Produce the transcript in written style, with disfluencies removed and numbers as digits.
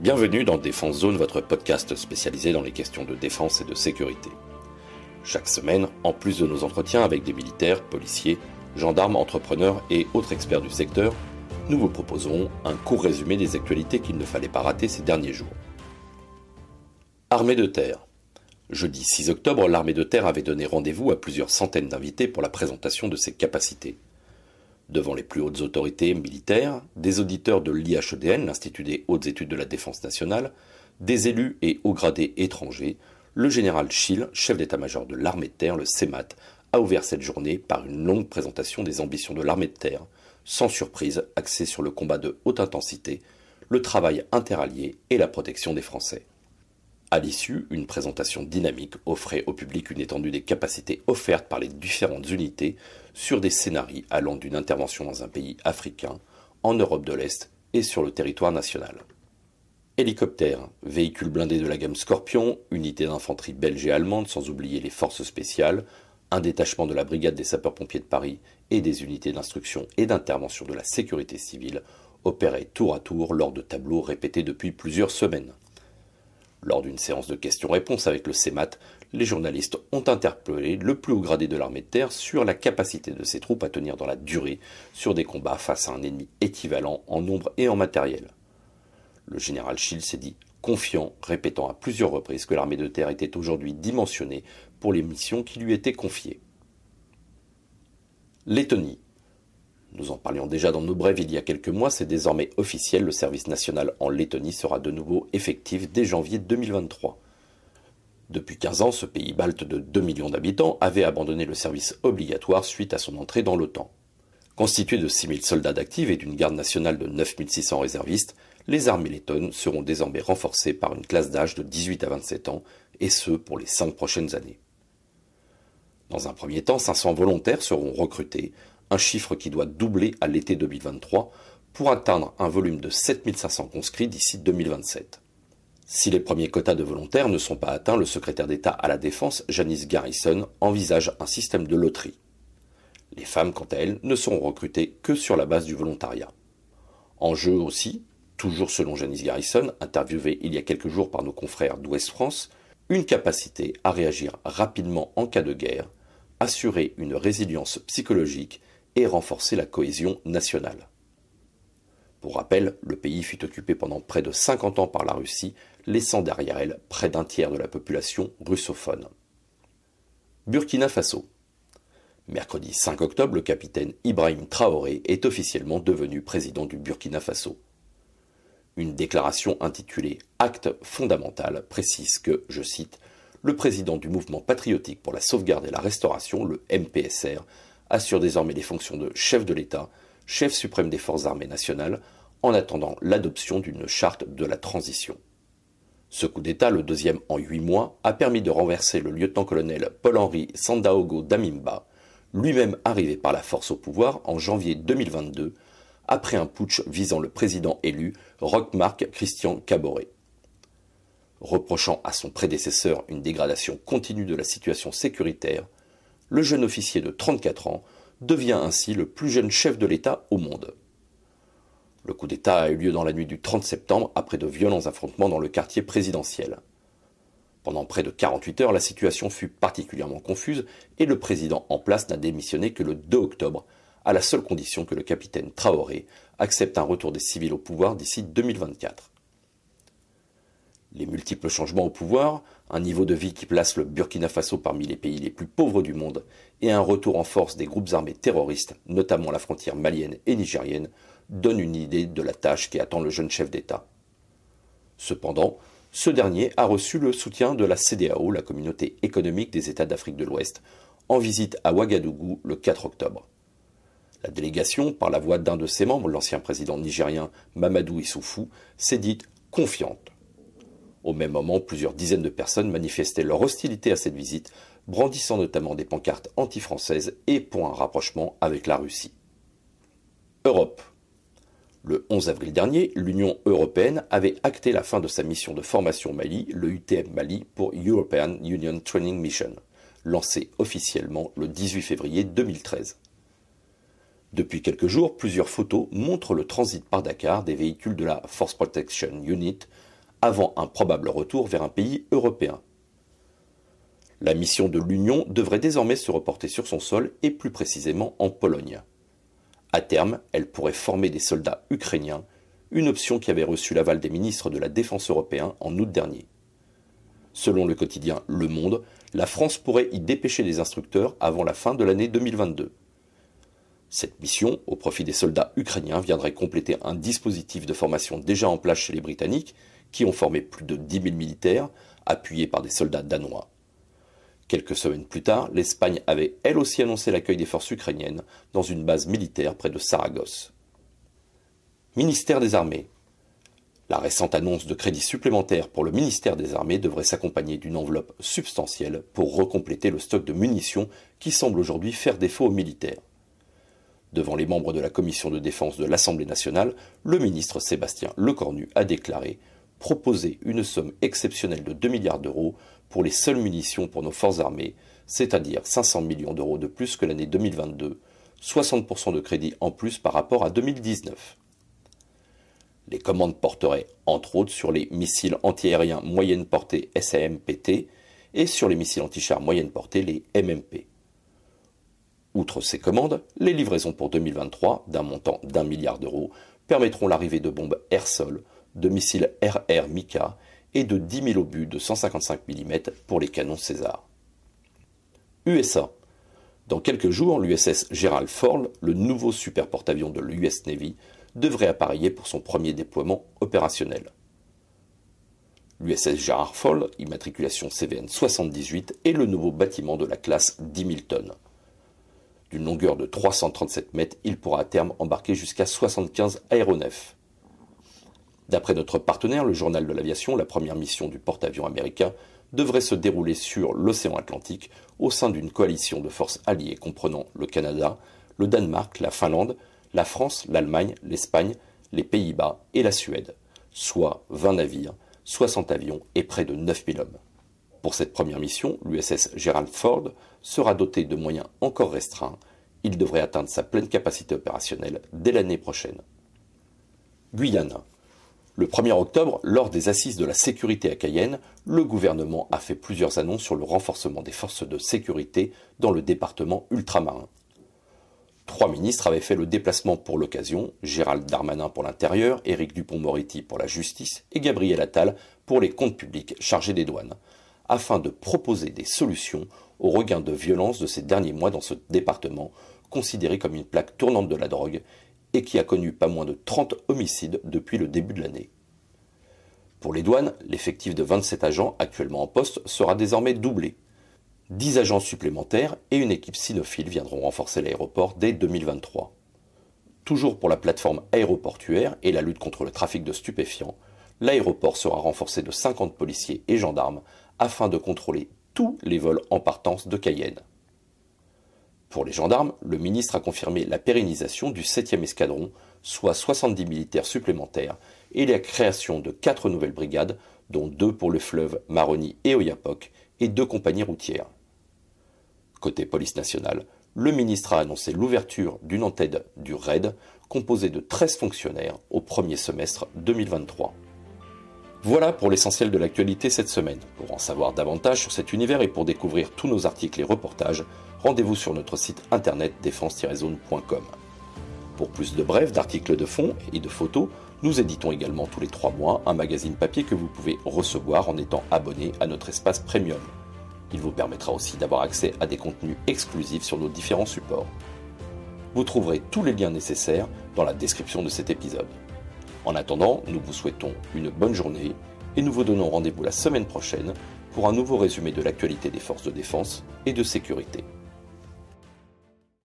Bienvenue dans Défense Zone, votre podcast spécialisé dans les questions de défense et de sécurité. Chaque semaine, en plus de nos entretiens avec des militaires, policiers, gendarmes, entrepreneurs et autres experts du secteur, nous vous proposons un court résumé des actualités qu'il ne fallait pas rater ces derniers jours. Armée de terre. Jeudi 6 octobre, l'armée de terre avait donné rendez-vous à plusieurs centaines d'invités pour la présentation de ses capacités. Devant les plus hautes autorités militaires, des auditeurs de l'IHEDN, l'Institut des hautes études de la défense nationale, des élus et hauts gradés étrangers, le général Schill, chef d'état-major de l'armée de terre, le CEMAT, a ouvert cette journée par une longue présentation des ambitions de l'armée de terre, sans surprise axée sur le combat de haute intensité, le travail interallié et la protection des Français. À l'issue, une présentation dynamique offrait au public une étendue des capacités offertes par les différentes unités sur des scénarios allant d'une intervention dans un pays africain, en Europe de l'Est et sur le territoire national. Hélicoptères, véhicules blindés de la gamme Scorpion, unités d'infanterie belge et allemande sans oublier les forces spéciales, un détachement de la brigade des sapeurs-pompiers de Paris et des unités d'instruction et d'intervention de la sécurité civile opéraient tour à tour lors de tableaux répétés depuis plusieurs semaines. Lors d'une séance de questions-réponses avec le CEMAT, les journalistes ont interpellé le plus haut gradé de l'armée de terre sur la capacité de ses troupes à tenir dans la durée sur des combats face à un ennemi équivalent en nombre et en matériel. Le général Schill s'est dit confiant, répétant à plusieurs reprises que l'armée de terre était aujourd'hui dimensionnée pour les missions qui lui étaient confiées. Lettonie. Nous en parlions déjà dans nos brèves il y a quelques mois, c'est désormais officiel, le service national en Lettonie sera de nouveau effectif dès janvier 2023. Depuis 15 ans, ce pays balte de 2 millions d'habitants avait abandonné le service obligatoire suite à son entrée dans l'OTAN. Constitué de 6 000 soldats d'actifs et d'une garde nationale de 9 600 réservistes, les armées lettonnes seront désormais renforcées par une classe d'âge de 18 à 27 ans, et ce pour les 5 prochaines années. Dans un premier temps, 500 volontaires seront recrutés, un chiffre qui doit doubler à l'été 2023 pour atteindre un volume de 7 500 conscrits d'ici 2027. Si les premiers quotas de volontaires ne sont pas atteints, le secrétaire d'État à la Défense, Janice Garrison, envisage un système de loterie. Les femmes, quant à elles, ne seront recrutées que sur la base du volontariat. En jeu aussi, toujours selon Janice Garrison, interviewée il y a quelques jours par nos confrères d'Ouest France, une capacité à réagir rapidement en cas de guerre, assurer une résilience psychologique et renforcer la cohésion nationale. Pour rappel, le pays fut occupé pendant près de 50 ans par la Russie, laissant derrière elle près d'un tiers de la population russophone. Burkina Faso. Mercredi 5 octobre, le capitaine Ibrahim Traoré est officiellement devenu président du Burkina Faso. Une déclaration intitulée « Acte fondamental » précise que, je cite, « Le président du mouvement patriotique pour la sauvegarde et la restauration, le MPSR, assure désormais les fonctions de chef de l'État, chef suprême des forces armées nationales, en attendant l'adoption d'une charte de la transition. » Ce coup d'État, le deuxième en 8 mois, a permis de renverser le lieutenant-colonel Paul-Henri Sandaogo Damiba, lui-même arrivé par la force au pouvoir en janvier 2022, après un putsch visant le président élu Roch-Marc Christian Kaboré. Reprochant à son prédécesseur une dégradation continue de la situation sécuritaire, le jeune officier de 34 ans devient ainsi le plus jeune chef de l'État au monde. Le coup d'État a eu lieu dans la nuit du 30 septembre après de violents affrontements dans le quartier présidentiel. Pendant près de 48 heures, la situation fut particulièrement confuse et le président en place n'a démissionné que le 2 octobre, à la seule condition que le capitaine Traoré accepte un retour des civils au pouvoir d'ici 2024. Les multiples changements au pouvoir, un niveau de vie qui place le Burkina Faso parmi les pays les plus pauvres du monde et un retour en force des groupes armés terroristes, notamment à la frontière malienne et nigérienne, donnent une idée de la tâche qui attend le jeune chef d'État. Cependant, ce dernier a reçu le soutien de la CEDEAO, la communauté économique des États d'Afrique de l'Ouest, en visite à Ouagadougou le 4 octobre. La délégation, par la voix d'un de ses membres, l'ancien président nigérien Mamadou Issoufou, s'est dite confiante. Au même moment, plusieurs dizaines de personnes manifestaient leur hostilité à cette visite, brandissant notamment des pancartes anti-françaises et pour un rapprochement avec la Russie. Europe. Le 11 avril dernier, l'Union européenne avait acté la fin de sa mission de formation au Mali, le UTM Mali, pour European Union Training Mission, lancée officiellement le 18 février 2013. Depuis quelques jours, plusieurs photos montrent le transit par Dakar des véhicules de la Force Protection Unit, avant un probable retour vers un pays européen. La mission de l'Union devrait désormais se reporter sur son sol et plus précisément en Pologne. À terme, elle pourrait former des soldats ukrainiens, une option qui avait reçu l'aval des ministres de la Défense européens en août dernier. Selon le quotidien Le Monde, la France pourrait y dépêcher des instructeurs avant la fin de l'année 2022. Cette mission, au profit des soldats ukrainiens, viendrait compléter un dispositif de formation déjà en place chez les Britanniques, qui ont formé plus de 10 000 militaires, appuyés par des soldats danois. Quelques semaines plus tard, l'Espagne avait elle aussi annoncé l'accueil des forces ukrainiennes dans une base militaire près de Saragosse. Ministère des Armées. La récente annonce de crédits supplémentaires pour le ministère des Armées devrait s'accompagner d'une enveloppe substantielle pour recompléter le stock de munitions qui semble aujourd'hui faire défaut aux militaires. Devant les membres de la commission de défense de l'Assemblée nationale, le ministre Sébastien Lecornu a déclaré proposer une somme exceptionnelle de 2 milliards d'euros pour les seules munitions pour nos forces armées, c'est-à-dire 500 millions d'euros de plus que l'année 2022, 60% de crédit en plus par rapport à 2019. Les commandes porteraient entre autres sur les missiles antiaériens moyenne portée SAMPT et sur les missiles antichars moyenne portée, les MMP. Outre ces commandes, les livraisons pour 2023, d'un montant d'1 milliard d'euros, permettront l'arrivée de bombes air-sol, de missiles RR Mika et de 10 000 obus de 155 mm pour les canons César. USA. Dans quelques jours, l'USS Gerald Ford, le nouveau super porte-avions de l'US Navy, devrait appareiller pour son premier déploiement opérationnel. L'USS Gerald Ford, immatriculation CVN 78, est le nouveau bâtiment de la classe 10 000 tonnes. D'une longueur de 337 mètres, il pourra à terme embarquer jusqu'à 75 aéronefs. D'après notre partenaire, le Journal de l'Aviation, la première mission du porte-avions américain devrait se dérouler sur l'océan Atlantique au sein d'une coalition de forces alliées comprenant le Canada, le Danemark, la Finlande, la France, l'Allemagne, l'Espagne, les Pays-Bas et la Suède, soit 20 navires, 60 avions et près de 9000 hommes. Pour cette première mission, l'USS Gerald Ford sera doté de moyens encore restreints. Il devrait atteindre sa pleine capacité opérationnelle dès l'année prochaine. Guyane. Le 1er octobre, lors des assises de la sécurité à Cayenne, le gouvernement a fait plusieurs annonces sur le renforcement des forces de sécurité dans le département ultramarin. 3 ministres avaient fait le déplacement pour l'occasion, Gérald Darmanin pour l'Intérieur, Éric Dupond-Moretti pour la Justice et Gabriel Attal pour les comptes publics chargés des douanes, afin de proposer des solutions au regain de violence de ces derniers mois dans ce département, considéré comme une plaque tournante de la drogue, et qui a connu pas moins de 30 homicides depuis le début de l'année. Pour les douanes, l'effectif de 27 agents actuellement en poste sera désormais doublé. 10 agents supplémentaires et une équipe cynophile viendront renforcer l'aéroport dès 2023. Toujours pour la plateforme aéroportuaire et la lutte contre le trafic de stupéfiants, l'aéroport sera renforcé de 50 policiers et gendarmes afin de contrôler tous les vols en partance de Cayenne. Pour les gendarmes, le ministre a confirmé la pérennisation du 7e escadron, soit 70 militaires supplémentaires, et la création de 4 nouvelles brigades, dont 2 pour le fleuve Maroni et Oyapock, et 2 compagnies routières. Côté police nationale, le ministre a annoncé l'ouverture d'une antenne du RAID, composée de 13 fonctionnaires au premier semestre 2023. Voilà pour l'essentiel de l'actualité cette semaine. Pour en savoir davantage sur cet univers et pour découvrir tous nos articles et reportages, rendez-vous sur notre site internet défense-zone.com. Pour plus de brefs, d'articles de fond et de photos, nous éditons également tous les 3 mois un magazine papier que vous pouvez recevoir en étant abonné à notre espace premium. Il vous permettra aussi d'avoir accès à des contenus exclusifs sur nos différents supports. Vous trouverez tous les liens nécessaires dans la description de cet épisode. En attendant, nous vous souhaitons une bonne journée et nous vous donnons rendez-vous la semaine prochaine pour un nouveau résumé de l'actualité des forces de défense et de sécurité.